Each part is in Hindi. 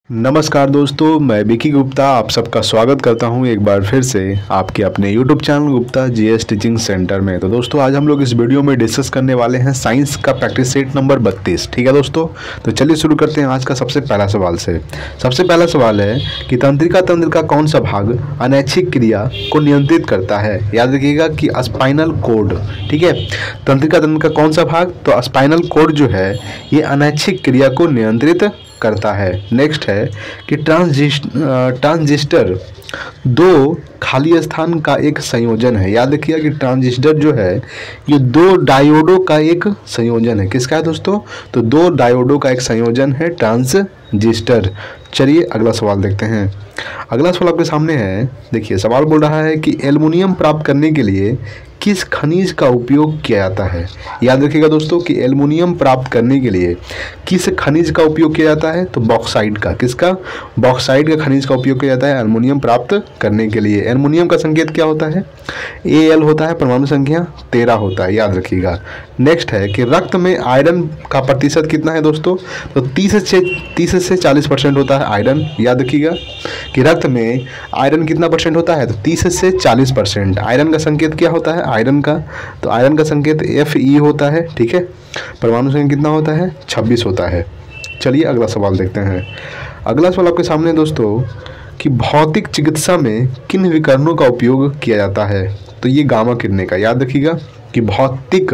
नमस्कार दोस्तों, मैं विकी गुप्ता आप सबका स्वागत करता हूं एक बार फिर से आपके अपने YouTube channel Gupta GS teaching centre में। तो दोस्तों आज हम लोग इस वीडियो में डिस्कस करने वाले हैं साइंस का प्रैक्टिस सेट नंबर 32। ठीक है दोस्तों, तो चलिए शुरू करते हैं आज का सबसे पहला सवाल से। सबसे पहला सवाल है कि तंत्रिका तंत्र का कौन सा भाग अनैच्छिक क्रिया को नियंत्रित करता है। याद रखिएगा कि स्पाइनल कोड। ठीक है, तंत्रिका तंत्र का कौन सा भाग, तो स्पाइनल कोड जो है ये अनैच्छिक क्रिया को नियंत्रित करता है। नेक्स्ट है कि ट्रांजिस्टर दो खाली स्थान का एक संयोजन है। याद रखिएगा कि ट्रांजिस्टर जो है ये दो डायोडों का एक संयोजन है। किसका है दोस्तों, तो दो डायोडों का एक संयोजन है ट्रांजिस्टर। चलिए अगला सवाल देखते हैं। अगला सवाल आपके सामने है। देखिए सवाल बोल रहा है कि एल्युमिनियम प्राप्त करने के लिए किस खनिज का उपयोग किया जाता है। याद रखिएगा दोस्तों कि एल्युमिनियम प्राप्त करने के लिए किस खनिज का उपयोग किया जाता है, तो बॉक्साइट का। किसका, बॉक्साइट का खनिज का उपयोग किया जाता है एल्युमिनियम प्राप्त करने के लिए। एल्युमिनियम का संकेत क्या होता है, Al होता है, परमाणु संख्या 13 होता है। याद रखिएगा। नेक्स्ट है कि रक्त में आयरन का प्रतिशत कितना है दोस्तों, तो 30 से 40% होता है आयरन। याद रखिएगा कि रक्त में आयरन कितना परसेंट होता है, तो 30 से 40%। आयरन का संकेत क्या होता है, आयरन का, तो आयरन का संकेत Fe होता है। ठीक है, परमाणु संख्या कितना होता है, 26 होता है। चलिए अगला सवाल देखते हैं। अगला सवाल आपके सामने दोस्तों कि भौतिक चिकित्सा में किन विकिरणों का उपयोग किया जाता है, तो ये गामा किरणें का। याद रखिएगा कि भौतिक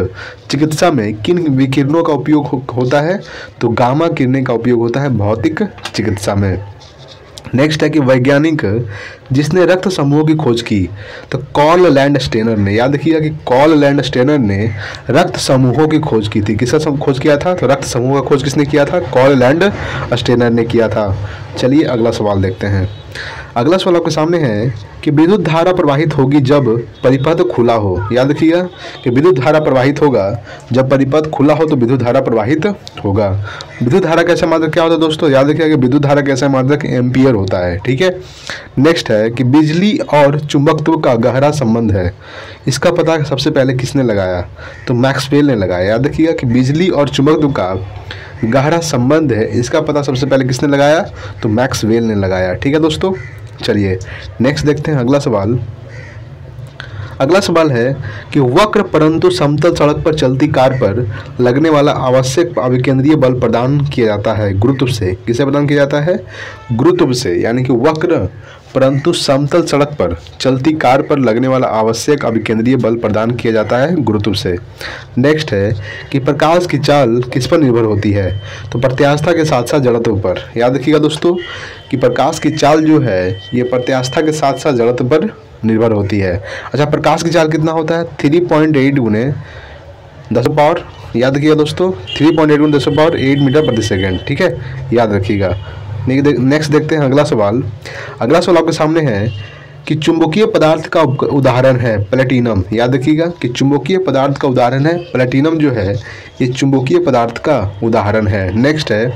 चिकित्सा में किन विकिरणों का उपयोग होता है, तो गामा किरणें का उपयोग होता है भौतिक चिकित्सा में। नेक्स्ट है कि वैज्ञानिक जिसने रक्त समूहों की खोज की, तो कॉल लैंडस्टेनर ने। याद रखिएगा कि कॉल लैंडस्टेनर ने रक्त समूहों की खोज की थी। किसका खोज किया था, तो रक्त समूह का खोज किसने किया था, कॉल लैंडस्टेनर ने किया था। चलिए अगला सवाल देखते हैं। अगला सवाल आपके सामने है कि विद्युत धारा प्रवाहित होगी जब परिपथ खुला हो। याद रखिएगा कि विद्युत धारा प्रवाहित होगा जब परिपथ खुला हो, तो विद्युत धारा प्रवाहित होगा। विद्युत धारा कैसा मात्रक क्या होता है दोस्तों, याद रखिएगा कि विद्युत धारा कैसा मात्रक एम्पियर होता है। ठीक है। नेक्स्ट है कि बिजली और चुंबकत्व का गहरा संबंध है। इसका पता सबसे पहले किसने लगाया, तो मैक्सवेल ने लगाया। याद रखिएगा कि बिजली और चुंबकत्व का गहरा संबंध है, इसका पता सबसे पहले किसने लगाया, तो मैक्सवेल ने लगाया। ठीक है दोस्तों। चलिए नेक्स्ट देखते हैं अगला सवाल। अगला सवाल है कि वक्र परंतु समतल सड़क पर चलती कार पर लगने वाला आवश्यक अभिकेंद्रीय बल प्रदान किया जाता है गुरुत्व से। किसे प्रदान किया जाता है, गुरुत्व से। यानी कि वक्र परंतु समतल सड़क पर चलती कार पर लगने वाला आवश्यक अभिकेंद्रीय बल प्रदान किया जाता है गुरुत्व से। नेक्स्ट है कि प्रकाश की चाल किस पर निर्भर होती है, तो प्रत्यास्था के साथ साथ जड़त्व पर। याद रखिएगा दोस्तों कि प्रकाश की चाल जो है ये प्रत्यास्था के साथ साथ जड़त्व पर निर्भर होती है। अच्छा, प्रकाश की चाल कितना होता है, 3.8 गुने 10 पावर। याद रखिएगा दोस्तों 3.8 गुने 10 पावर 8 मीटर प्रति सेकेंड। ठीक है, याद रखिएगा। नेक्स्ट देखते हैं अगला सवाल। अगला सवाल आपके सामने है कि चुंबकीय पदार्थ का उदाहरण है प्लेटिनम। याद रखिएगा कि चुंबकीय पदार्थ का उदाहरण है प्लेटिनम जो है ये चुंबकीय पदार्थ का उदाहरण है। नेक्स्ट है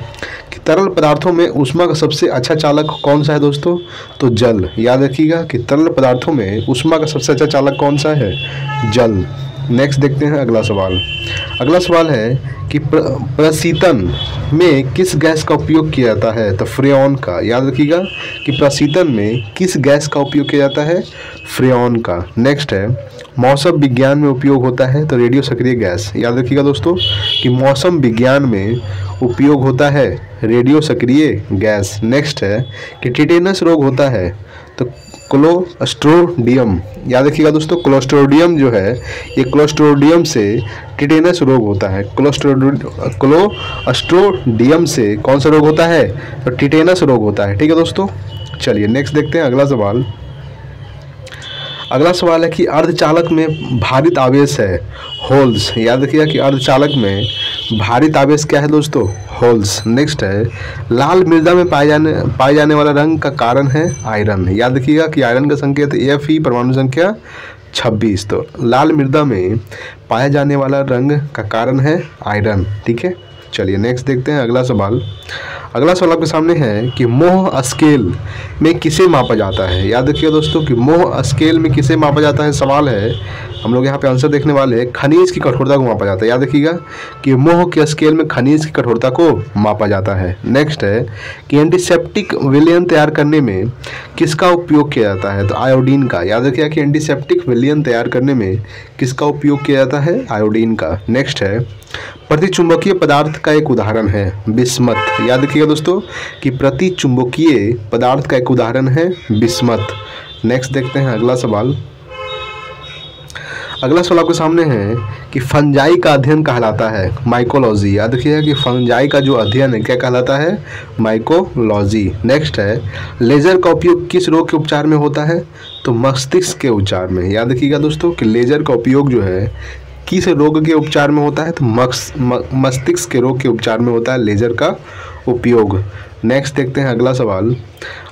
कि तरल पदार्थों में ऊष्मा का सबसे अच्छा चालक कौन सा है दोस्तों, तो जल। याद रखिएगा कि तरल पदार्थों में ऊष्मा का सबसे अच्छा चालक कौन सा है, जल। नेक्स्ट देखते हैं अगला सवाल। अगला सवाल है कि प्रशीतन में किस गैस का उपयोग किया जाता है, तो फ्रेऑन का। याद रखिएगा कि प्रशीतन में किस गैस का उपयोग किया जाता है, फ्रेऑन का। नेक्स्ट है मौसम विज्ञान में उपयोग होता है, तो रेडियो सक्रिय गैस। याद रखिएगा दोस्तों कि मौसम विज्ञान में उपयोग होता है रेडियो सक्रिय गैस। नेक्स्ट है कि टिटेनस रोग होता है, तो क्लोस्ट्रोडियम। याद रखिएगा दोस्तों क्लोस्ट्रोडियम जो है ये क्लोस्ट्रोडियम से टिटेनस रोग होता है। क्लोस्ट्रोडियम से कौन सा रोग होता है, तो टिटेनस रोग होता है। ठीक है दोस्तों। चलिए नेक्स्ट देखते हैं अगला सवाल। अगला सवाल है कि अर्धचालक में भारित आवेश है, होल्स। याद रखिएगा कि अर्धचालक में भारित आवेश क्या है दोस्तों, होल्स। नेक्स्ट है लाल मृदा में पाए जाने वाला रंग का कारण है आयरन। याद रखिएगा कि आयरन का संकेत Fe, परमाणु संख्या 26। तो लाल मृदा में पाया जाने वाला रंग का कारण है आयरन। ठीक है। चलिए नेक्स्ट देखते हैं अगला सवाल। अगला सवाल आपके सामने है कि मोह स्केल में किसे मापा जाता है। याद रखिए दोस्तों कि मोह स्केल में किसे मापा जाता है। सवाल है, हम लोग यहाँ पे आंसर देखने वाले हैं, खनिज की कठोरता को मापा जाता है। याद रखिएगा कि मोह के स्केल में खनिज की कठोरता को मापा जाता है। नेक्स्ट है कि एंटीसेप्टिक विलयन तैयार करने में किसका उपयोग किया जाता है, तो आयोडीन का। याद रखिएगा कि एंटीसेप्टिक विलयन तैयार करने में किसका उपयोग किया जाता है, आयोडीन का। नेक्स्ट है प्रतिचुंबकीय पदार्थ का एक उदाहरण है बिस्मथ। याद रखिएगा दोस्तों कि प्रतिचुंबकीय पदार्थ का एक उदाहरण है बिस्मथ। नेक्स्ट देखते हैं अगला सवाल। अगला सवाल आपके सामने है कि फंजाई का अध्ययन कहलाता है माइकोलॉजी। याद रखिएगा कि फंजाई का जो अध्ययन है क्या कहलाता है, माइकोलॉजी। नेक्स्ट है लेजर का उपयोग किस रोग के उपचार में होता है, तो मस्तिष्क के उपचार में। याद रखिएगा दोस्तों कि लेजर का उपयोग जो है किस रोग के उपचार में होता है, तो मस्तिष्क के रोग के उपचार में होता है लेजर का उपयोग। नेक्स्ट देखते हैं अगला सवाल।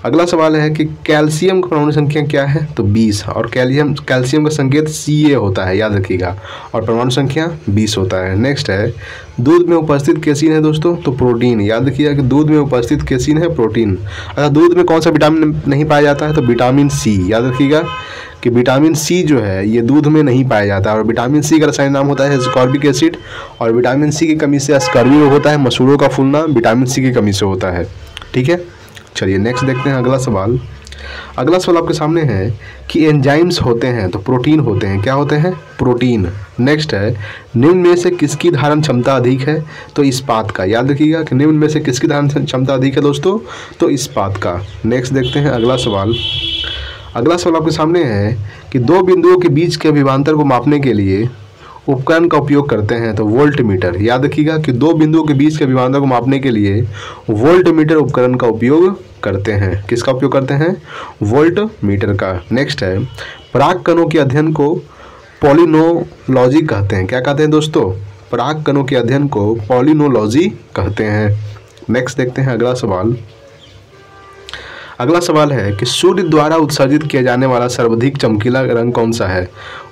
अगला सवाल है कि कैल्शियम का परमाणु संख्या क्या है, तो 20, और कैल्शियम का संकेत Ca होता है। याद रखिएगा, और परमाणु संख्या 20 होता है। नेक्स्ट है दूध में उपस्थित केसीन है दोस्तों, तो प्रोटीन। याद रखिएगा कि दूध में उपस्थित केसीन है प्रोटीन। अगर दूध में कौन सा विटामिन नहीं पाया जाता है, तो विटामिन सी। याद रखिएगा कि विटामिन सी जो है ये दूध में नहीं पाया जाता है, और विटामिन सी का रासायनिक नाम होता है एस्कॉर्बिक एसिड, और विटामिन सी की कमी से स्कर्वी रोग होता है। मसूड़ों का फूल नाम विटामिन सी की कमी से होता है। ठीक है, चलिए नेक्स्ट देखते हैं अगला सवाल। अगला सवाल आपके सामने है कि एंजाइम्स होते हैं तो प्रोटीन होते हैं, क्या होते हैं, प्रोटीन। नेक्स्ट है निम्न में से किसकी धारण क्षमता अधिक है, तो इस्पात का। याद रखिएगा कि निम्न में से किसकी धारण क्षमता अधिक है दोस्तों, तो इस्पात का। नेक्स्ट देखते हैं अगला सवाल। अगला सवाल आपके सामने है कि दो बिंदुओं के बीच के विभवांतर को मापने के लिए उपकरण का उपयोग करते हैं, तो वोल्ट मीटर। याद रखिएगा कि दो बिंदुओं के बीच के विभवांतर को मापने के लिए वोल्ट मीटर उपकरण का उपयोग करते हैं। किसका उपयोग करते हैं, वोल्ट मीटर का। नेक्स्ट है पराग कणों के अध्ययन को पॉलिनोलॉजी कहते हैं। क्या कहते हैं दोस्तों, पराग कणों के अध्ययन को पॉलिनोलॉजी कहते हैं। नेक्स्ट देखते हैं अगला सवाल। अगला सवाल है कि सूर्य द्वारा उत्सर्जित किया जाने वाला सर्वाधिक चमकीला रंग कौन सा है,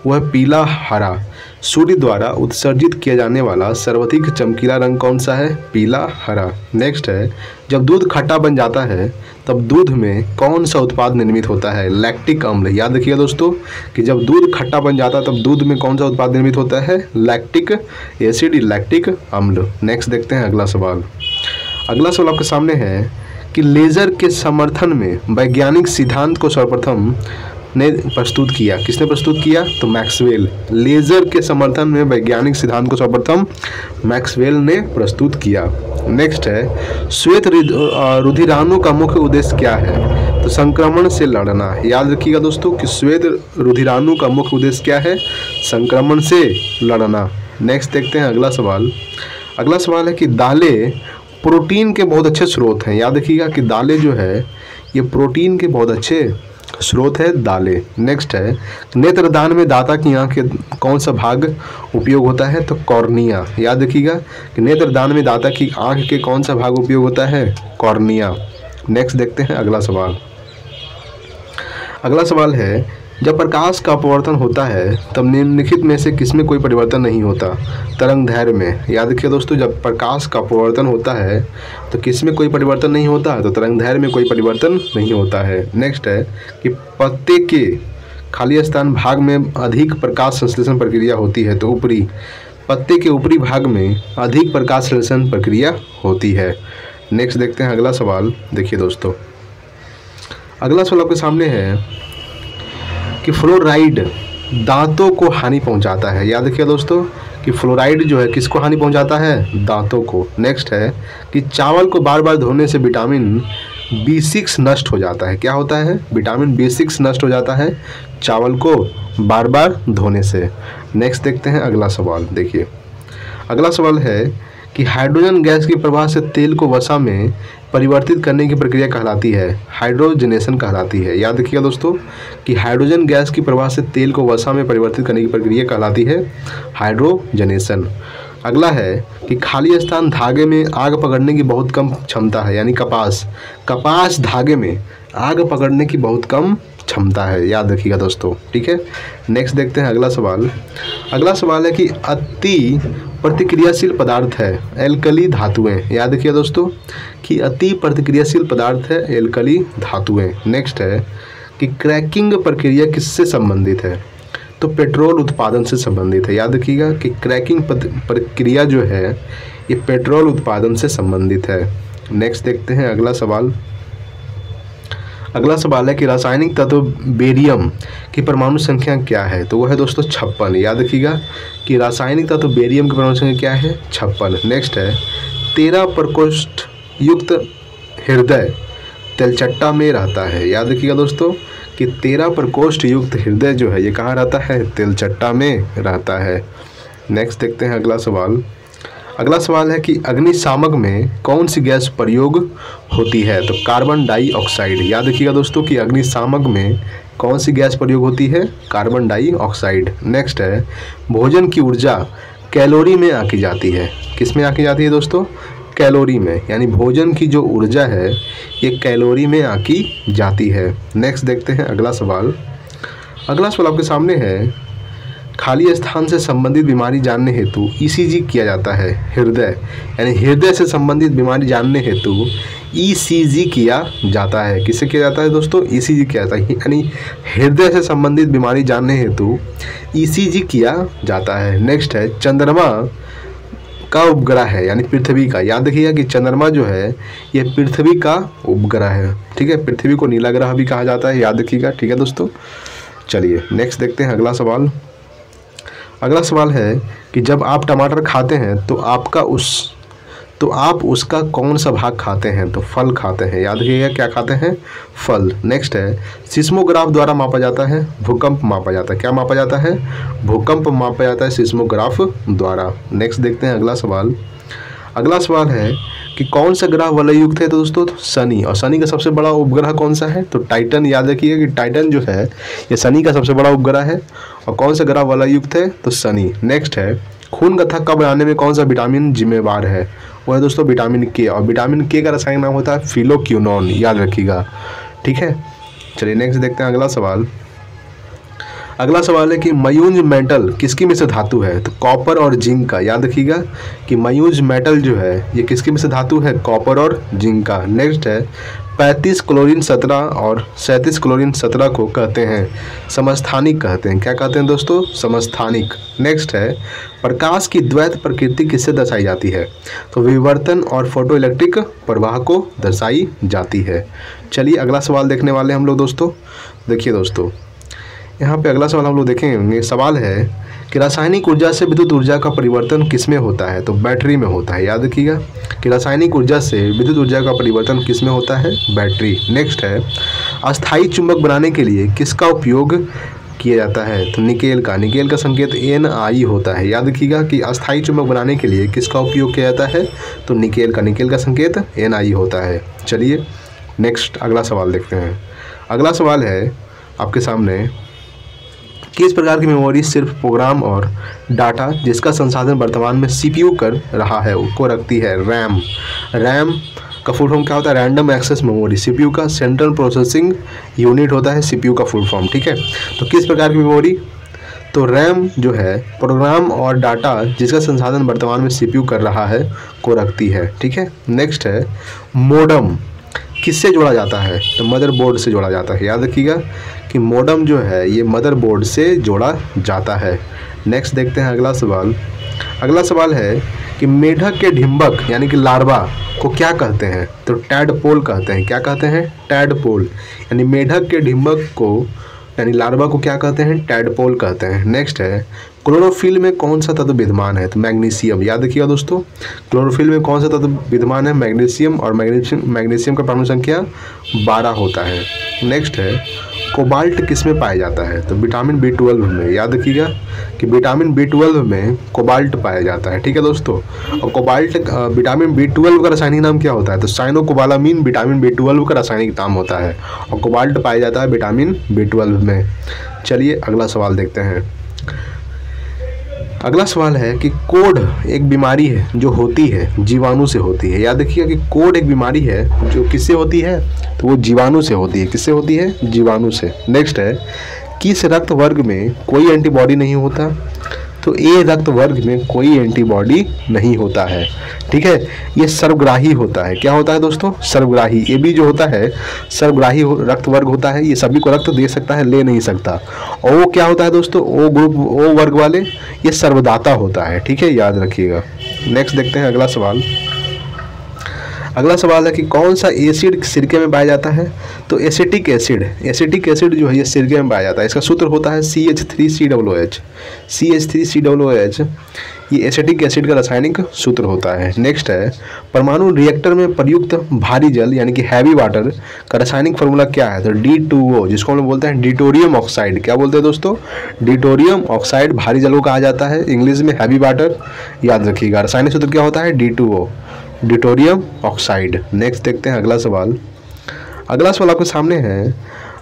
वह पीला हरा। सूर्य द्वारा उत्सर्जित किया जाने वाला सर्वाधिक चमकीला रंग कौन सा है, पीला हरा। नेक्स्ट है जब दूध खट्टा बन जाता है तब दूध में कौन सा उत्पाद निर्मित होता है, लैक्टिक अम्ल। याद रखिएगा दोस्तों कि जब दूध खट्टा बन जाता है तब दूध में कौन सा उत्पाद निर्मित होता है, लैक्टिक एसिड, लैक्टिक अम्ल। नेक्स्ट देखते हैं अगला सवाल। अगला सवाल आपके सामने है कि लेज़र के समर्थन में वैज्ञानिक सिद्धांत को सर्वप्रथम ने प्रस्तुत किया। किसने प्रस्तुत किया, तो मैक्सवेल। लेज़र के समर्थन में वैज्ञानिक सिद्धांत को सर्वप्रथम मैक्सवेल ने प्रस्तुत किया। नेक्स्ट है श्वेत रुधिराणु का मुख्य उद्देश्य क्या है, तो संक्रमण से लड़ना। याद रखिएगा दोस्तों कि श्वेत रुधिराणु का मुख्य उद्देश्य क्या है, संक्रमण से लड़ना। नेक्स्ट देखते हैं अगला सवाल। अगला सवाल है कि दालें प्रोटीन के बहुत अच्छे स्रोत हैं। याद रखिएगा कि दालें जो है ये प्रोटीन के बहुत अच्छे स्रोत है दालें। नेक्स्ट है नेत्रदान में दाता की आँख के कौन सा भाग उपयोग होता है, तो कॉर्निया। याद रखिएगा कि नेत्रदान में दाता की आँख के कौन सा भाग उपयोग होता है, कॉर्निया। नेक्स्ट देखते हैं अगला सवाल। अगला सवाल है जब प्रकाश का अपवर्तन होता है तब निम्नलिखित में से किसमें कोई परिवर्तन नहीं होता, तरंग दैर्घ्य में। याद रखिए दोस्तों जब प्रकाश का अपवर्तन होता है तो किसमें कोई परिवर्तन नहीं होता, तो तरंग दैर्घ्य में कोई परिवर्तन नहीं होता है। नेक्स्ट है कि पत्ते के खाली स्थान भाग में अधिक प्रकाश संश्लेषण प्रक्रिया होती है, तो ऊपरी पत्ते के ऊपरी भाग में अधिक प्रकाश संश्लेषण प्रक्रिया होती है। नेक्स्ट देखते हैं अगला सवाल। देखिए दोस्तों अगला सवाल आपके सामने है कि फ्लोराइड दांतों को हानि पहुंचाता है। याद रखिए दोस्तों कि फ्लोराइड जो है किसको हानि पहुंचाता है, दांतों को। नेक्स्ट है कि चावल को बार बार धोने से विटामिन B6 नष्ट हो जाता है। क्या होता है, विटामिन B6 नष्ट हो जाता है चावल को बार बार धोने से। नेक्स्ट देखते हैं अगला सवाल। देखिए अगला सवाल है कि हाइड्रोजन गैस की प्रवाह से तेल को वसा में परिवर्तित करने की प्रक्रिया कहलाती है, हाइड्रोजनेशन कहलाती है। याद रखिएगा दोस्तों कि हाइड्रोजन गैस की प्रवाह से तेल को वसा में परिवर्तित करने की प्रक्रिया कहलाती है हाइड्रोजनेशन। अगला है कि खाली स्थान धागे में आग पकड़ने की बहुत कम क्षमता है, यानी कपास धागे में आग पकड़ने की बहुत कम क्षमता है, याद रखिएगा दोस्तों, ठीक है। नेक्स्ट देखते हैं अगला सवाल। अगला सवाल है कि अति प्रतिक्रियाशील पदार्थ है एल्कली धातुएं, याद रखिएगा दोस्तों कि अति प्रतिक्रियाशील पदार्थ है एल्कली धातुएं। नेक्स्ट है कि क्रैकिंग प्रक्रिया किससे संबंधित है, तो पेट्रोल उत्पादन से संबंधित है, याद रखिएगा कि क्रैकिंग प्रक्रिया जो है ये पेट्रोल उत्पादन से संबंधित है। नेक्स्ट देखते हैं अगला सवाल। अगला सवाल है कि रासायनिक तत्व बेरियम की परमाणु संख्या क्या है, तो वो है दोस्तों 56, याद रखिएगा कि रासायनिक तत्व बेरियम की परमाणु संख्या क्या है, 56। नेक्स्ट है 13 प्रकोष्ठ युक्त हृदय तेलचट्टा में रहता है, याद रखिएगा दोस्तों कि 13 प्रकोष्ठ युक्त हृदय जो है ये कहाँ रहता है, तेलचट्टा में रहता है। नेक्स्ट देखते हैं अगला सवाल। अगला सवाल है कि अग्निशामक में कौन सी गैस प्रयोग होती है, तो कार्बन डाइऑक्साइड, याद रखिएगा दोस्तों कि अग्निशामक में कौन सी गैस प्रयोग होती है, कार्बन डाइऑक्साइड। नेक्स्ट है भोजन की ऊर्जा कैलोरी में आंकी जाती है, किस में आंकी जाती है दोस्तों, कैलोरी में, यानी भोजन की जो ऊर्जा है ये कैलोरी में आंकी जाती है। नेक्स्ट देखते हैं अगला सवाल। अगला सवाल आपके सामने है खाली स्थान से संबंधित बीमारी जानने हेतु ईसीजी किया जाता है हृदय, यानी हृदय से संबंधित बीमारी जानने हेतु ईसीजी किया जाता है, किससे किया जाता है दोस्तों, ईसीजी किया जाता है, यानी हृदय से संबंधित बीमारी जानने हेतु ईसीजी किया जाता है। नेक्स्ट है चंद्रमा का उपग्रह है, यानी पृथ्वी का, याद रखिएगा कि चंद्रमा जो है ये पृथ्वी का उपग्रह है, ठीक है। पृथ्वी को नीला ग्रह भी कहा जाता है, याद रखिएगा, ठीक है दोस्तों। चलिए नेक्स्ट देखते हैं अगला सवाल। अगला सवाल है कि जब आप टमाटर खाते हैं तो आप उसका कौन सा भाग खाते हैं, तो फल खाते हैं, याद रखिएगा क्या खाते हैं, फल। नेक्स्ट है सिस्मोग्राफ द्वारा मापा जाता है भूकंप मापा जाता है, क्या मापा जाता है, भूकंप मापा जाता है सिस्मोग्राफ द्वारा। नेक्स्ट देखते हैं अगला सवाल। अगला सवाल है कि कौन सा ग्रह वलय युक्त है, तो दोस्तों शनि, और शनि का सबसे बड़ा उपग्रह कौन सा है, तो टाइटन, याद रखिएगा कि टाइटन जो है ये शनि का सबसे बड़ा उपग्रह है, और कौन सा ग्रह वलय युक्त है, तो शनि। नेक्स्ट है खून गठक का बनाने में कौन सा विटामिन जिम्मेवार है, वो है दोस्तों विटामिन के, और विटामिन के का रासायनिक नाम होता है फिलोक्विनोन, याद रखिएगा, ठीक है। चलिए नेक्स्ट देखते हैं अगला सवाल। अगला सवाल है कि मयूज मेटल किसकी में से धातु है, तो कॉपर और जिंक का, याद रखिएगा कि मयूज मेटल जो है ये किसकी में से धातु है, कॉपर और जिंक का। नेक्स्ट है 35 क्लोरीन 17 और 37 क्लोरीन 17 को कहते हैं समस्थानिक कहते हैं, क्या कहते हैं दोस्तों, समस्थानिक। नेक्स्ट है प्रकाश की द्वैत प्रकृति किससे दर्शाई जाती है, तो विवर्तन और फोटो इलेक्ट्रिक प्रवाह को दर्शाई जाती है। चलिए अगला सवाल देखने वाले हम लोग दोस्तों। देखिए दोस्तों यहाँ पे अगला सवाल हम लोग देखेंगे। सवाल है कि रासायनिक ऊर्जा से विद्युत ऊर्जा का परिवर्तन किस में होता है, तो बैटरी में होता है, याद रखिएगा कि रासायनिक ऊर्जा से विद्युत ऊर्जा का परिवर्तन किस में होता है, बैटरी। नेक्स्ट है अस्थायी चुंबक बनाने के लिए किसका उपयोग किया जाता है, तो निकेल का, निकेल का संकेत Ni होता है, याद रखिएगा कि अस्थायी चुंबक बनाने के लिए किसका उपयोग किया जाता है, तो निकेल का, निकेल का संकेत Ni होता है। चलिए नेक्स्ट अगला सवाल देखते हैं। अगला सवाल है आपके सामने, किस प्रकार की मेमोरी सिर्फ प्रोग्राम और डाटा जिसका संसाधन वर्तमान में सीपीयू कर रहा है उसको रखती है, रैम। रैम का फुल फॉर्म क्या होता है, रैंडम एक्सेस मेमोरी, सीपीयू का सेंट्रल प्रोसेसिंग यूनिट होता है सीपीयू का फुल फॉर्म, ठीक है। तो किस प्रकार की मेमोरी, तो रैम जो है प्रोग्राम और डाटा जिसका संसाधन वर्तमान में सीपीयू कर रहा है को रखती है, ठीक है। नेक्स्ट है मोडम किससे जोड़ा जाता है, तो मदरबोर्ड से जोड़ा जाता है, याद रखिएगा कि मोडम जो है ये मदरबोर्ड से जोड़ा जाता है। नेक्स्ट देखते हैं अगला सवाल। अगला सवाल है कि मेढक के ढिंबक यानी कि लार्वा को क्या कहते हैं, तो टैडपोल कहते हैं, क्या कहते हैं, टैडपोल, यानी मेढक के ढिंबक को यानी लार्वा को क्या कहते हैं, टैडपोल कहते हैं। नेक्स्ट है क्लोरोफिल में कौन सा तत्व विद्यमान है, तो मैग्नीशियम, याद रखिएगा दोस्तों क्लोरोफिल में कौन सा तत्व विद्यमान है, मैग्नीशियम, और मैग्नीशियम का परमाणु संख्या 12 होता है। नेक्स्ट है कोबाल्ट किस में पाया जाता है, तो विटामिन B12 में, याद रखिएगा कि विटामिन B12 में कोबाल्ट पाया जाता है, ठीक है दोस्तों। और कोबाल्ट विटामिन B12 का रासायनिक नाम क्या होता है, तो साइनोकोबालामीन विटामिन B12 का रासायनिक नाम होता है, और कोबाल्ट पाया जाता है विटामिन B12 में। चलिए अगला सवाल देखते हैं। अगला सवाल है कि कोढ़ एक बीमारी है जो होती है जीवाणु से होती है। याद रखिएगा कि कोढ़ एक बीमारी है जो किससे होती है, तो वो जीवाणु से होती है। किससे होती है? जीवाणु से। नेक्स्ट है, किस रक्त वर्ग में कोई एंटीबॉडी नहीं होता, तो ए रक्त वर्ग में कोई एंटीबॉडी नहीं होता है। ठीक है, ये सर्वग्राही होता है। क्या होता है दोस्तों? सर्वग्राही। ए बी जो होता है सर्वग्राही रक्त वर्ग होता है, ये सभी को रक्त दे सकता है, ले नहीं सकता। और वो क्या होता है दोस्तों? ओ ग्रुप, ओ वर्ग वाले, ये सर्वदाता होता है। ठीक है, याद रखिएगा। नेक्स्ट देखते हैं अगला सवाल। अगला सवाल है कि कौन सा एसिड सिरके में पाया जाता है, तो एसिटिक एसिड। एसिटिक एसिड जो है ये सिरके में पाया जाता है। इसका सूत्र होता है CH3COOH। CH3COOH ये एसिटिक एसिड का रासायनिक सूत्र होता है। नेक्स्ट है, परमाणु रिएक्टर में प्रयुक्त भारी जल यानी कि हैवी वाटर का रासायनिक फार्मूला क्या है, तो D2O, जिसको हम लोग बोलते हैं डिटोरियम ऑक्साइड। क्या बोलते हैं दोस्तों? डिटोरियम ऑक्साइड भारी जल को कहा जाता है, इंग्लिश में हैवी वाटर। याद रखिएगा, रासायनिक सूत्र क्या होता है? D2O, डिटोरियम oxide. नेक्स्ट देखते हैं अगला सवाल। अगला सवाल आपके सामने है,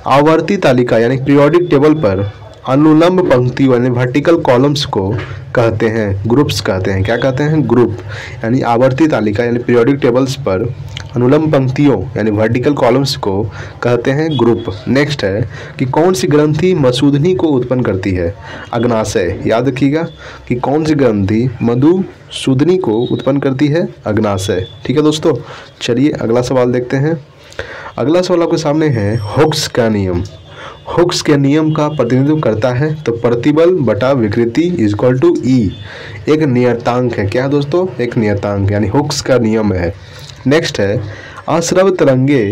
आवर्ती तालिका यानी पीरियोडिक टेबल पर अनुलंब पंक्तियों यानी वर्टिकल कॉलम्स को कहते हैं ग्रुप्स कहते हैं। क्या कहते हैं? ग्रुप। यानी आवर्ती तालिका यानी पीरियोडिक टेबल्स पर अनुलंब पंक्तियों यानी वर्टिकल कॉलम्स को कहते हैं ग्रुप। नेक्स्ट है कि कौन सी ग्रंथि मसूदनी को उत्पन्न करती है, अग्नाशय। याद रखिएगा कि कौन सी ग्रंथि मधुसूदनी को उत्पन्न करती है, अग्नाशय। ठीक है दोस्तों, चलिए अगला सवाल देखते हैं। अगला सवाल आपके सामने है, हुक्स का नियम। हुक्स के नियम का प्रतिनिधित्व करता है, तो प्रतिबल बटा विकृति इक्वल टू E एक नियतांक है। क्या है दोस्तों? एक नियतांक, यानी हुक्स का नियम है। नेक्स्ट है, अश्रव्य तरंगे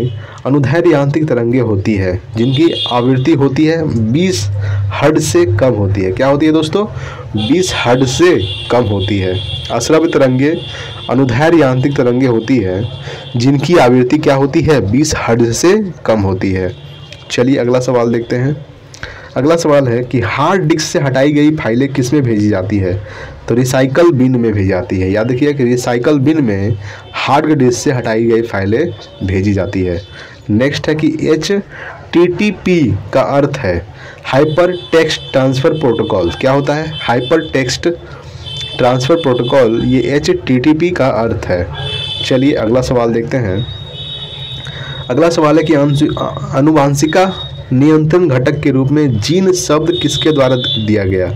अनुदैर्ध्य यांत्रिक तरंगे होती है जिनकी आवृत्ति होती है 20 हर्ट्ज से कम होती है। क्या होती है दोस्तों? 20 हर्ट्ज से कम होती है। अश्रव्य तरंगे अनुदैर्ध्य यांत्रिक तरंगे होती है जिनकी आवृत्ति क्या होती है? 20 हर्ट्ज से कम होती है। चलिए अगला सवाल देखते हैं। अगला सवाल है कि हार्ड डिस्क से हटाई गई फाइलें किस में भेजी जाती है, तो रिसाइकल बिन में भेजी जाती है। याद रखिए कि रिसाइकल बिन में हार्ड डिस्क से हटाई गई फाइलें भेजी जाती है। नेक्स्ट है कि HTTP का अर्थ है हाइपर टेक्स्ट ट्रांसफ़र प्रोटोकॉल। क्या होता है? हाइपर टेक्स्ट ट्रांसफ़र प्रोटोकॉल, ये HTTP का अर्थ है। चलिए अगला सवाल देखते हैं। अगला सवाल है कि आनुवांशिका नियंत्रण घटक के रूप में जीन शब्द किसके द्वारा दिया गया,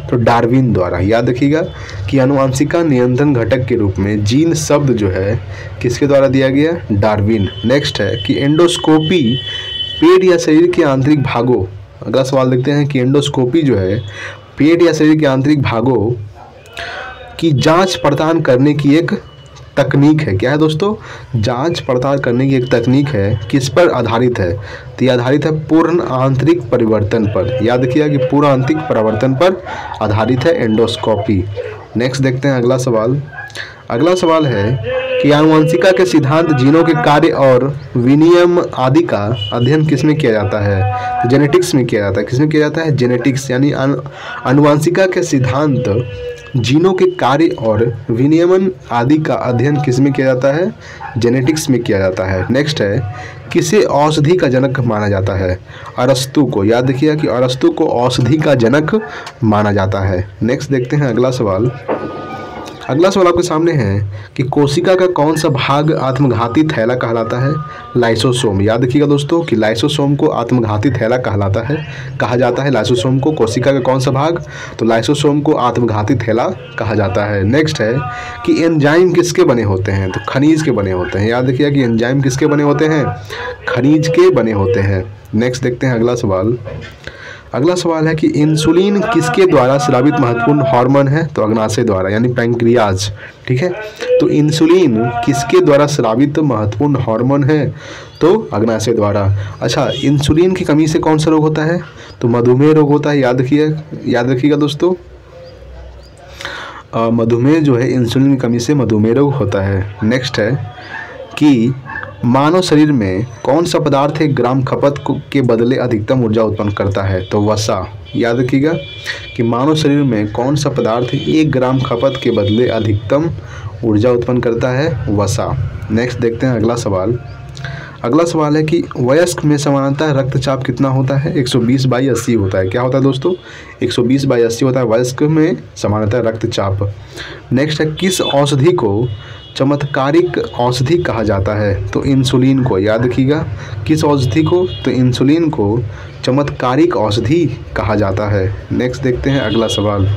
तो डार्विन द्वारा। याद रखिएगा कि आनुवांशिका नियंत्रण घटक के रूप में जीन शब्द जो है किसके द्वारा दिया गया, डार्विन। नेक्स्ट है कि एंडोस्कोपी पेट या शरीर के आंतरिक भागों, अगला सवाल देखते हैं कि एंडोस्कोपी जो है पेट या शरीर के आंतरिक भागों की जांच पड़ताल करने की एक तकनीक है। क्या है दोस्तों? जांच पड़ताल करने की एक तकनीक है। किस पर आधारित है, तो ये आधारित है पूर्ण आंतरिक परिवर्तन पर। याद रखिएगा कि पूर्ण आंतरिक परिवर्तन पर आधारित है एंडोस्कोपी। नेक्स्ट देखते हैं अगला सवाल। अगला सवाल है कि आनुवंशिका के सिद्धांत जीनों के कार्य और विनियम आदि का अध्ययन किसमें किया जाता है, तो जेनेटिक्स में किया जाता है। किसमें किया जाता है? जेनेटिक्स। यानी आनुवंशिका के सिद्धांत जीनों के कार्य और विनियमन आदि का अध्ययन किसमें किया जाता है? जेनेटिक्स में किया जाता है। नेक्स्ट है, किसे औषधि का जनक माना जाता है, अरस्तु को। याद रखिएगा कि अरस्तु को औषधि का जनक माना जाता है। नेक्स्ट देखते हैं अगला सवाल। अगला सवाल आपके सामने है कि कोशिका का कौन सा भाग आत्मघाती थैला कहलाता है, लाइसोसोम। याद रखिएगा दोस्तों कि लाइसोसोम को आत्मघाती थैला कहा जाता है। लाइसोसोम को कोशिका का कौन सा भाग, तो लाइसोसोम को आत्मघाती थैला कहा जाता है। नेक्स्ट है कि एंजाइम किसके बने होते हैं, तो खनिज के बने होते हैं। याद रखिएगा कि एंजाइम किसके बने होते हैं, खनिज के बने होते हैं। नेक्स्ट देखते हैं अगला सवाल। अगला सवाल है कि इंसुलिन किसके द्वारा स्रावित महत्वपूर्ण हार्मोन है, तो अग्नाशय द्वारा यानी पैंक्रियाज। ठीक है, तो इंसुलिन किसके द्वारा स्रावित महत्वपूर्ण हार्मोन है, तो अग्नाशय द्वारा। अच्छा, इंसुलिन की कमी से कौन सा रोग होता है, तो मधुमेह रोग होता है। याद रखिएगा दोस्तों, मधुमेह जो है इंसुलिन की कमी से मधुमेह रोग होता है। नेक्स्ट है कि मानव शरीर में कौन सा पदार्थ 1 ग्राम खपत के बदले अधिकतम ऊर्जा उत्पन्न करता है, तो वसा। याद रखिएगा कि मानव शरीर में कौन सा पदार्थ 1 ग्राम खपत के बदले अधिकतम ऊर्जा उत्पन्न करता है, वसा। नेक्स्ट देखते हैं अगला सवाल। अगला सवाल है कि वयस्क में सामान्यतः रक्तचाप कितना होता है? 120/80 होता है। क्या होता है दोस्तों? 120/80 होता है वयस्क में सामान्यतः रक्तचाप। नेक्स्ट है, किस औषधि को चमत्कारिक औषधि कहा जाता है? तो इंसुलिन को। याद रखिएगा, किस औषधि को? तो इंसुलिन को चमत्कारिक औषधि कहा जाता है। नेक्स्ट देखते हैं अगला सवाल।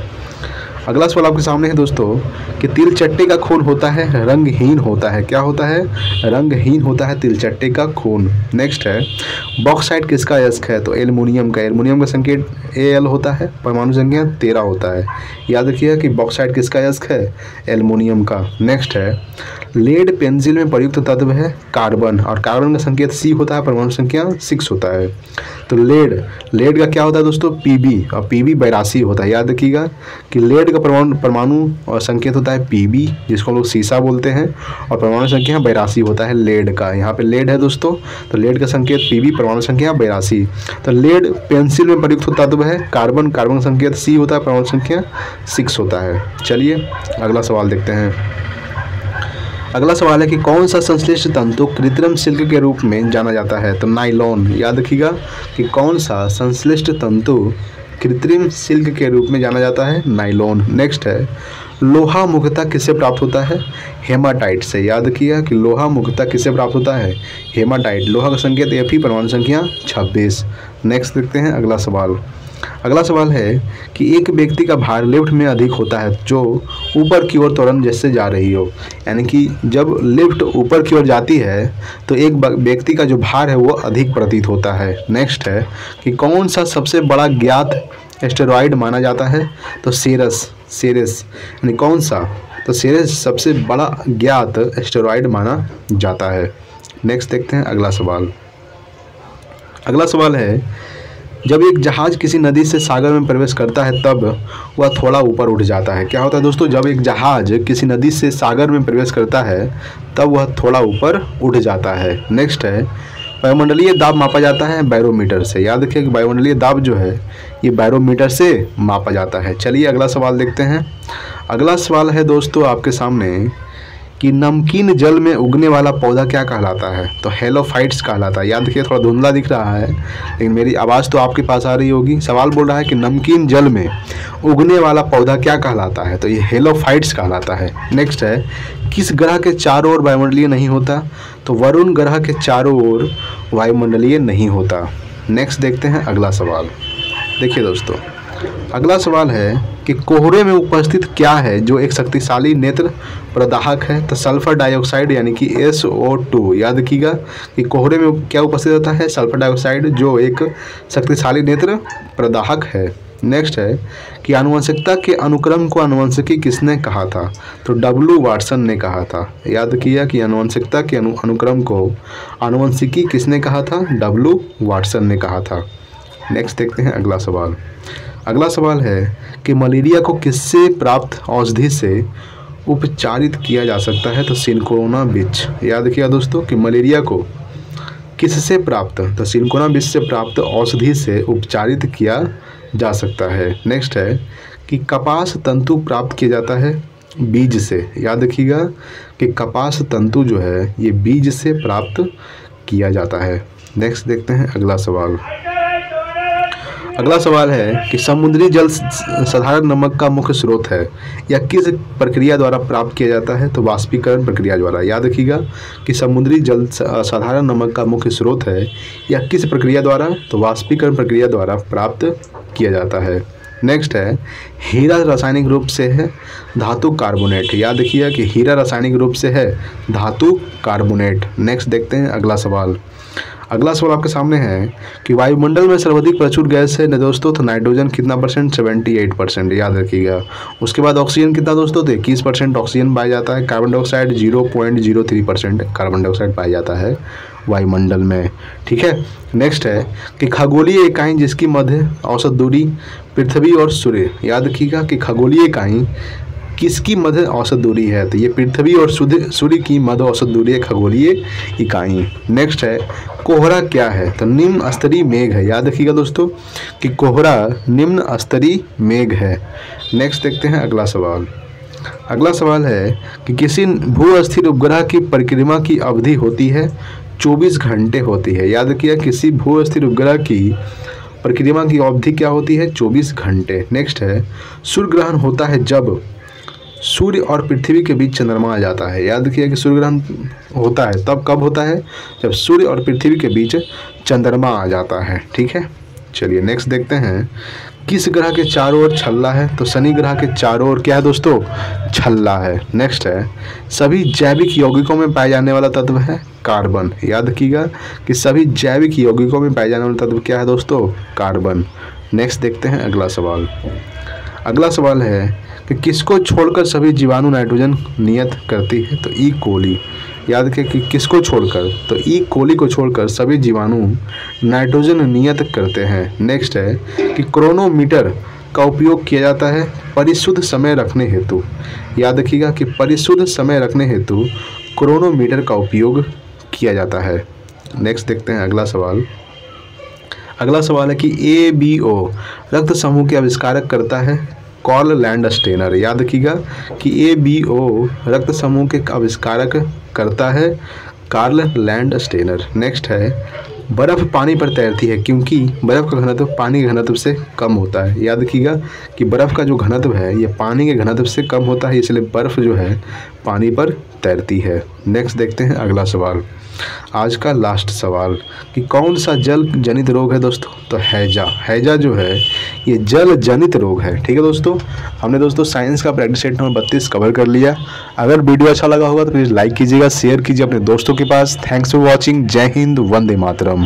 अगला सवाल आपके सामने है दोस्तों कि तिलचट्टे का खून होता है रंगहीन होता है। क्या होता है? रंगहीन होता है तिलचट्टे का खून। नेक्स्ट है, बॉक्साइट किसका अयस्क है? तो एल्युमिनियम का। एल्युमिनियम का संकेत Al होता है, परमाणु संख्या 13 होता है। याद रखिएगा कि बॉक्साइट किसका अयस्क है? एल्युमिनियम का। नेक्स्ट है, लेड पेंसिल में प्रयुक्त तत्व है कार्बन, और कार्बन का संकेत C होता है, परमाणु संख्या 6 होता है। तो लेड का क्या होता है दोस्तों? Pb, और Pb 82 होता है। याद रखिएगा कि लेड का परमाणु और संकेत होता है Pb, जिसको हम लोग सीसा बोलते हैं, और परमाणु संख्या 82 होता है लेड का। यहाँ पे लेड है दोस्तों, तो लेड का संकेत Pb, परमाणु संख्या 82। तो लेड पेंसिल में प्रयुक्त तत्व है कार्बन, कार्बन का संकेत C होता है, परमाणु संख्या 6 होता है। चलिए अगला सवाल देखते हैं। अगला सवाल है कि कौन सा संश्लिष्ट तंतु कृत्रिम सिल्क के रूप में जाना जाता है? तो नाइलॉन। याद रखिएगा कि कौन सा संश्लिष्ट तंतु कृत्रिम सिल्क के रूप में जाना जाता है? नाइलॉन। नेक्स्ट है, लोहा मुख्यतः किससे प्राप्त होता है? हेमाटाइट से। याद रखिएगा कि लोहा मुख्यतः किससे प्राप्त होता है? हेमाटाइट। लोहा का संकेत Fe, परमाणु संख्या 26। नेक्स्ट देखते हैं अगला सवाल। अगला सवाल है कि एक व्यक्ति का भार लिफ्ट में अधिक होता है जो ऊपर की ओर त्वरण जैसे जा रही हो। यानी कि जब लिफ्ट ऊपर की ओर जाती है तो एक व्यक्ति का जो भार है वो अधिक प्रतीत होता है। नेक्स्ट है कि कौन सा सबसे बड़ा ज्ञात एस्टेरॉयड माना जाता है? तो सेरेस। यानी कौन सा? तो सेरेस सबसे बड़ा ज्ञात एस्टेरॉयड माना जाता है। नेक्स्ट देखते हैं अगला सवाल। अगला सवाल है, जब एक जहाज किसी नदी से सागर में प्रवेश करता है तब वह थोड़ा ऊपर उठ जाता है। क्या होता है दोस्तों? जब एक जहाज किसी नदी से सागर में प्रवेश करता है तब वह थोड़ा ऊपर उठ जाता है। नेक्स्ट है, वायुमंडलीय दाब मापा जाता है बैरोमीटर से। याद रखिए कि वायुमंडलीय दाब जो है ये बैरोमीटर से मापा जाता है। चलिए अगला सवाल देखते हैं। अगला सवाल है दोस्तों आपके सामने कि नमकीन जल में उगने वाला पौधा क्या कहलाता है? तो हेलोफाइट्स कहलाता है। याद रखिए, थोड़ा धुंधला दिख रहा है लेकिन मेरी आवाज़ तो आपके पास आ रही होगी। सवाल बोल रहा है कि नमकीन जल में उगने वाला पौधा क्या कहलाता है? तो ये हेलोफाइट्स कहलाता है। नेक्स्ट है, किस ग्रह के चारों ओर वायुमंडलीय नहीं होता? तो वरुण ग्रह के चारों ओर वायुमंडलीय नहीं होता। नेक्स्ट देखते हैं अगला सवाल। देखिए दोस्तों, अगला सवाल है कि कोहरे में उपस्थित क्या है जो एक शक्तिशाली नेत्र प्रदाहक है? तो सल्फर डाइऑक्साइड यानी कि SO2। याद रखिएगा कि कोहरे में क्या उपस्थित होता है? सल्फर डाइऑक्साइड, जो एक शक्तिशाली नेत्र प्रदाहक है। नेक्स्ट है कि आनुवंशिकता के अनुक्रम को आनुवंशिकी किसने कहा था? तो W वाटसन ने कहा था। याद किया कि आनुवंशिकता के अनुक्रम को आनुवंशिकी किसने कहा था? W वाटसन ने कहा था। नेक्स्ट देखते हैं अगला सवाल। अगला सवाल है कि मलेरिया को किससे प्राप्त औषधि से उपचारित किया जा सकता है? तो सिनकोना बिच। याद किया दोस्तों कि मलेरिया को किससे प्राप्त? तो सिनकोना बिच से प्राप्त औषधि से उपचारित किया जा सकता है। नेक्स्ट है कि कपास तंतु प्राप्त किया जाता है बीज से। याद रखिएगा कि कपास तंतु जो है ये बीज से प्राप्त किया जाता है। नेक्स्ट देखते हैं अगला सवाल। अगला सवाल है कि समुद्री जल साधारण नमक का मुख्य स्रोत है या किस प्रक्रिया द्वारा प्राप्त किया जाता है? तो वाष्पीकरण प्रक्रिया द्वारा। याद रखिएगा कि समुद्री जल साधारण नमक का मुख्य स्रोत है या किस प्रक्रिया द्वारा? तो वाष्पीकरण प्रक्रिया द्वारा प्राप्त किया जाता है। नेक्स्ट है, हीरा रासायनिक रूप से है धातु कार्बोनेट। याद रखिएगा कि हीरा रासायनिक रूप से है धातु कार्बोनेट। नेक्स्ट देखते हैं अगला सवाल। अगला सवाल आपके सामने है कि वायुमंडल में सर्वाधिक प्रचुर गैस है दोस्तों? तो नाइट्रोजन कितना परसेंट? 78%। याद रखिएगा। उसके बाद ऑक्सीजन कितना दोस्तों? तो 21% ऑक्सीजन पाया जाता है। कार्बन डाइऑक्साइड 0.03% कार्बन डाइऑक्साइड पाया जाता है वायुमंडल में। ठीक है। नेक्स्ट है कि खगोलीय इकाई जिसकी मध्य औसत दूरी पृथ्वी और सूर्य। याद रखिएगा कि खगोलीय इकाई किसकी मध्य औसत दूरी है? तो ये पृथ्वी और सूर्य की मध्य औसत दूरी है खगोलीय इकाई। नेक्स्ट है, कोहरा क्या है? तो निम्न स्तरीय मेघ है। याद रखिएगा दोस्तों कि कोहरा निम्न स्तरीय मेघ है। नेक्स्ट देखते हैं अगला सवाल। अगला सवाल है कि किसी भू स्थिर उपग्रह की परिक्रमा की अवधि होती है 24 घंटे होती है। याद किया, किसी भू स्थिर उपग्रह की परिक्रमा की अवधि क्या होती है? 24 घंटे। नेक्स्ट है, सूर्य ग्रहण होता है जब सूर्य और पृथ्वी के बीच चंद्रमा आ जाता है। याद किया कि सूर्य ग्रहण होता है तब कब होता है? जब सूर्य और पृथ्वी के बीच चंद्रमा आ जाता है। ठीक है, चलिए नेक्स्ट देखते हैं। किस ग्रह के चारों ओर छल्ला है? तो शनि ग्रह के चारों ओर क्या है दोस्तों? छल्ला है। नेक्स्ट है, सभी जैविक यौगिकों में पाया जाने वाला तत्व है कार्बन। याद कीजिएगा कि सभी जैविक यौगिकों में पाया जाने वाला तत्व क्या है दोस्तों? कार्बन। नेक्स्ट देखते हैं अगला सवाल। अगला सवाल है कि किसको छोड़कर सभी जीवाणु नाइट्रोजन नियत करती है? तो ई कोली। याद रखें कि किसको छोड़कर? तो ई कोली को छोड़कर सभी जीवाणु नाइट्रोजन नियत करते हैं। नेक्स्ट है कि क्रोनोमीटर का उपयोग किया जाता है परिशुद्ध समय रखने हेतु। याद रखिएगा कि परिशुद्ध समय रखने हेतु क्रोनोमीटर का उपयोग किया जाता है। नेक्स्ट देखते हैं अगला सवाल। अगला सवाल है कि ABO रक्त समूह के आविष्कारक करता है कार्ल लैंडस्टेनर। याद रखिएगा कि ABO रक्त समूह के आविष्कारक करता है कार्ल लैंडस्टेनर। नेक्स्ट है, बर्फ़ पानी पर तैरती है क्योंकि बर्फ़ का घनत्व पानी के घनत्व से कम होता है। याद रखिएगा कि बर्फ़ का जो घनत्व है ये पानी के घनत्व से कम होता है, इसलिए बर्फ़ जो है पानी पर तैरती है। नेक्स्ट देखते हैं अगला सवाल। आज का लास्ट सवाल कि कौन सा जल जनित रोग है दोस्तों? तो हैजा। हैजा जो है ये जल जनित रोग है। ठीक है दोस्तों, हमने दोस्तों साइंस का प्रैक्टिस सेट नंबर 32 कवर कर लिया। अगर वीडियो अच्छा लगा होगा तो प्लीज़ लाइक कीजिएगा, शेयर कीजिए अपने दोस्तों के पास। Thanks for watching. जय हिंद, वंदे मातरम।